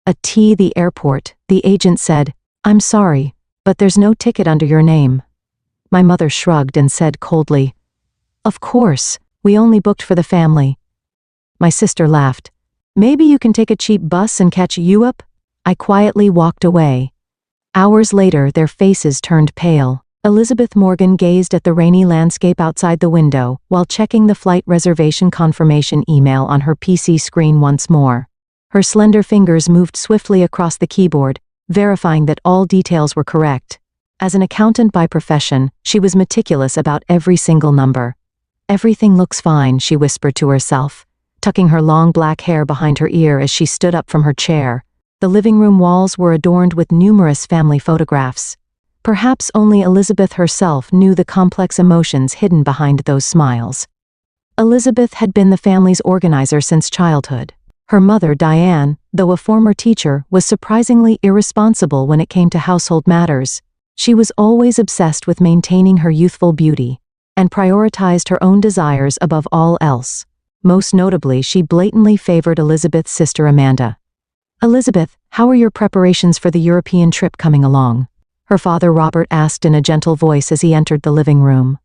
The airport, the agent said, "I'm sorry, but there's no ticket under your name." My mother shrugged and said coldly, "Of course, we only booked for the family." My sister laughed. "Maybe you can take a cheap bus and catch you up?" I quietly walked away. Hours later, their faces turned pale. Elizabeth Morgan gazed at the rainy landscape outside the window while checking the flight reservation confirmation email on her PC screen once more. Her slender fingers moved swiftly across the keyboard, verifying that all details were correct. As an accountant by profession, she was meticulous about every single number. "Everything looks fine," she whispered to herself, tucking her long black hair behind her ear as she stood up from her chair. The living room walls were adorned with numerous family photographs. Perhaps only Elizabeth herself knew the complex emotions hidden behind those smiles. Elizabeth had been the family's organizer since childhood. Her mother, Diane, though a former teacher, was surprisingly irresponsible when it came to household matters. She was always obsessed with maintaining her youthful beauty, and prioritized her own desires above all else. Most notably, she blatantly favored Elizabeth's sister Amanda. "Elizabeth, how are your preparations for the European trip coming along?" her father Robert asked in a gentle voice as he entered the living room.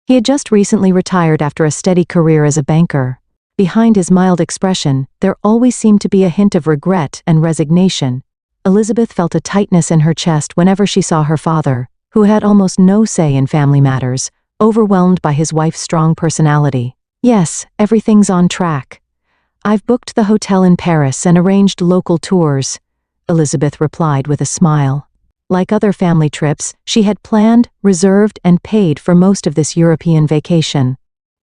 He had just recently retired after a steady career as a banker. Behind his mild expression, there always seemed to be a hint of regret and resignation. Elizabeth felt a tightness in her chest whenever she saw her father, who had almost no say in family matters, overwhelmed by his wife's strong personality. "Yes, everything's on track. I've booked the hotel in Paris and arranged local tours," Elizabeth replied with a smile. Like other family trips, she had planned, reserved, and paid for most of this European vacation.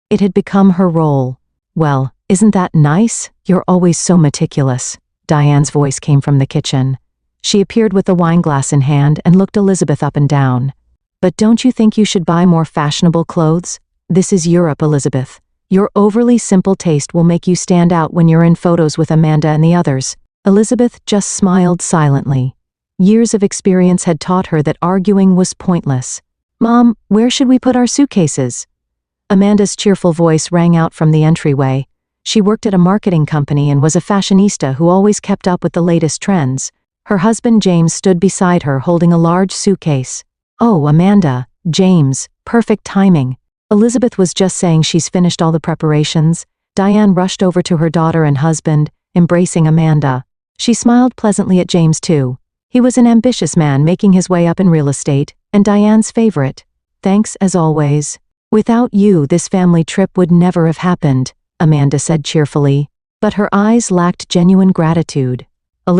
It had become her role. "Well, isn't that nice? You're always so meticulous." Diane's voice came from the kitchen. She appeared with a wineglass in hand and looked Elizabeth up and down. "But don't you think you should buy more fashionable clothes? This is Europe, Elizabeth. Your overly simple taste will make you stand out when you're in photos with Amanda and the others." Elizabeth just smiled silently. Years of experience had taught her that arguing was pointless. "Mom, where should we put our suitcases?" Amanda's cheerful voice rang out from the entryway. She worked at a marketing company and was a fashionista who always kept up with the latest trends. Her husband James stood beside her holding a large suitcase. "Oh, Amanda, James, perfect timing. Elizabeth was just saying she's finished all the preparations." Diane rushed over to her daughter and husband, embracing Amanda. She smiled pleasantly at James too. He was an ambitious man making his way up in real estate, and Diane's favorite. "Thanks as always. Without you, this family trip would never have happened," Amanda said cheerfully, but her eyes lacked genuine gratitude.